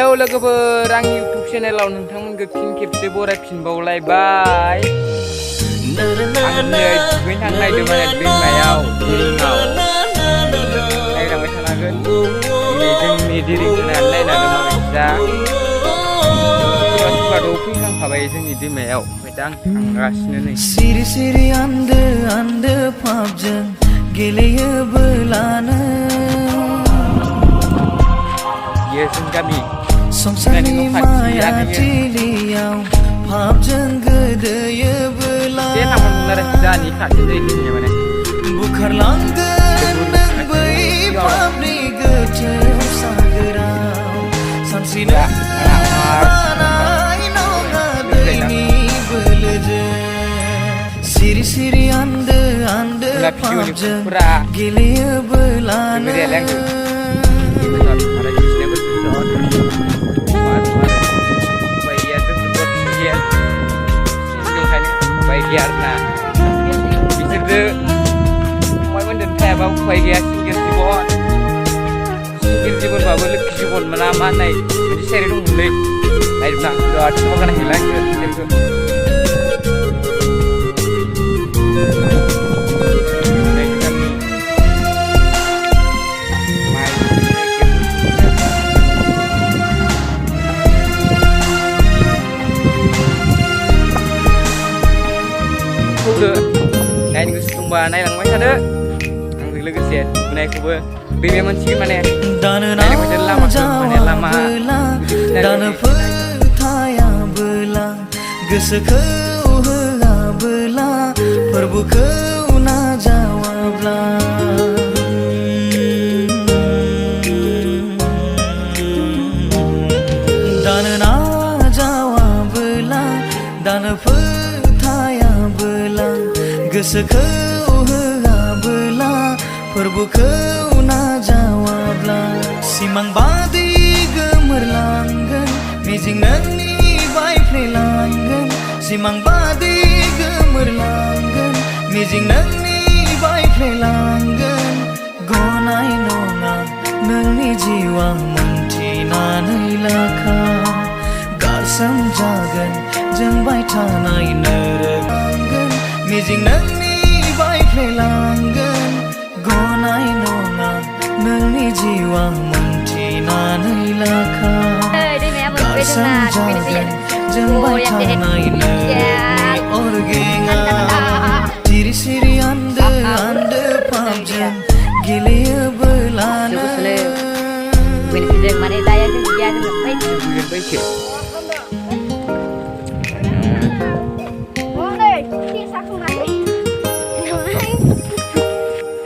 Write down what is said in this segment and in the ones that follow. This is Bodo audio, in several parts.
हेलौ लोगोफोर आंनि YouTube चेनेलाव नोंथांमोनखौ फिन खेबसे बरायफिनबावलायबाय आं नै दुगैनो थांनो नागिरदोंमोन दैमायाव दिरिङाव नायलांबाय थानांगोन दिनै जोंनि दिरिंखौ नायनांगोन माबायदि सोरबाथ' फैखांखाबाय जोंनि दैमायाव ओमफ्राय दा आं थांगासिनो नै सिरि सिरि आन्दो आन्दो पापजों गेलेयोबोलानो बियो जों गामि संसारनि माया थिलियाव पापजों गोदोयोबोला दानि खाथि दैमाया माने बुखारलांगोन नों बै पापनि गोथौ सागोराव सानस्रिनो हानाय नङा दैनि बोलोजों सिरि सिरि आन्दो आन्दो पापजों गेलेयोबोलानो upai giarna bisa tuh mau menden kayak bau upai giar singgir jibon bawa lek jibon mana nai jadi seri dong mulai naik nak doa semua kan hilang gitu naik ke sumba naik lang macam ada, ang dilaga siat, naik ke bawah, bebe mancing mana, naik macam lama, mana lama, dan percaya bela, gesekau hela bela, perbukau na jawablah, dan na jawablah, dan gesekau hela bela perbukau na jawablah simang badi gemerlanggan mijing nangni baiflelanggan simang badi gemerlanggan mijing nangni baiflelanggan gonai nonga nangni jiwa mentina nailaka gasam jagan jengbai tanai neranggan mijing nangni baiflelanggan gonai nonga nangni jiwa mentina nailaka gasam jagan jengbai tanai neranggan orgenga diri siri ande ande pamjang geleyobolana mình sẽ mà đây đây cái gia đình mấy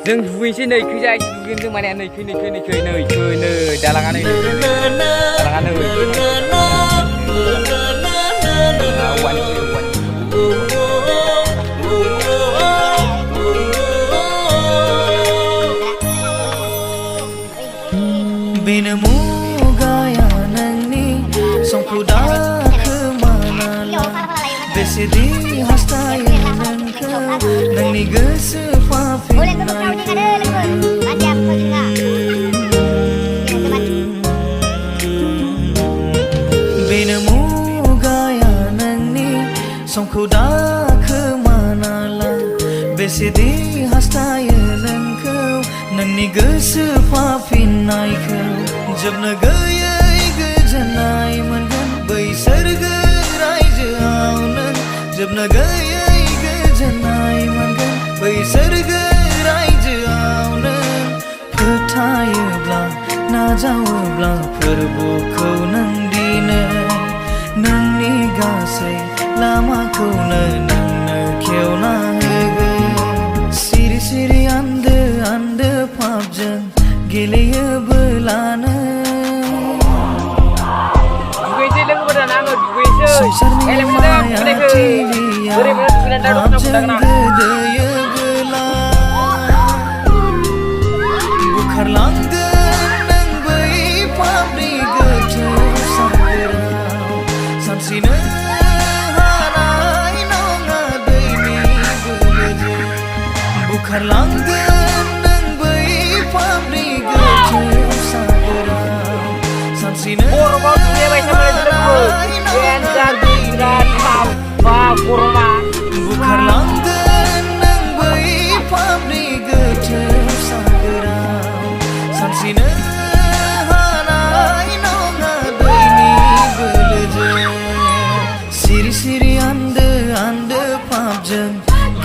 जों दुगैनोसै नै खैजा दुगैनो जों माने नै दालाङा नै bina mugaya nangni songku dakemana besedi hastaya nangkau nangni gesefafin bina mugaya nangni songku dakemana besedi hastaya nangkau nangni gesefafin jabna gayai gejanai mangan bai sarga raijau nan jabna gayai gejanai mangan bai sarga raijau nan percayabla najawabla perbukau nang dinai nangni gasai lamaku nang keuna siri siri ande ande papjang geleyobolana dugaisai logofoरा नाङो दुगैसै संसारनि माया थिलियाव पापजों गोदोयोबोला बुखारलांगोन नों बै पापनि गोथौ सागोराव सानस्रिनो हानाय नङा दैनि बोलोजों बुखारलांगोन नों बै पापनि गोथौ सागोराव सानस्रि गरमाव दुगैबायसा मोनलायदों देन्जार दै बिराद थाव बा गरमा बुखारलांगोन नों बै फाबनि गोथौ सागोराव सानस्रिनो हानाय नङा दैनि बोलोजों सिरि सिरि आन्दो आन्दो फाबजों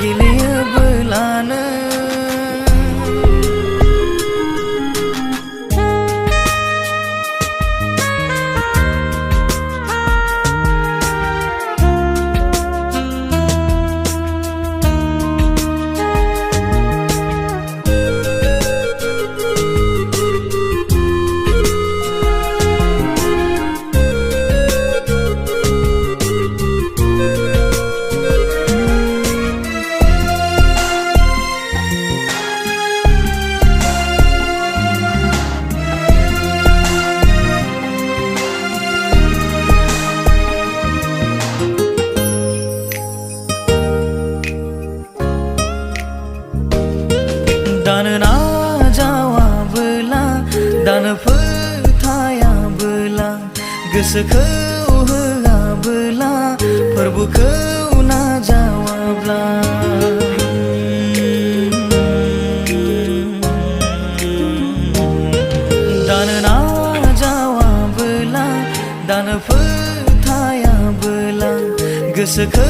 गेलेयोबोलानो दानो नाजावाबोला दानो फोथायाबोला गोसोखौ होआबोला फोरबोखौ नाजावाब्ला दानो नाजावाबोला दानो फोथायाबोला गोसोखौ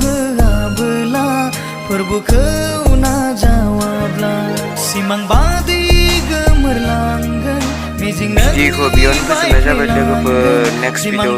होआबोला फोरबोखौ नाजावाब्ला सिमां बादि गोमोरलांगोन मिजिं भिडिअखौ बेयावनो फोजोबनाय जाबाय लोगोफोर नेक्स्ट भिडिअ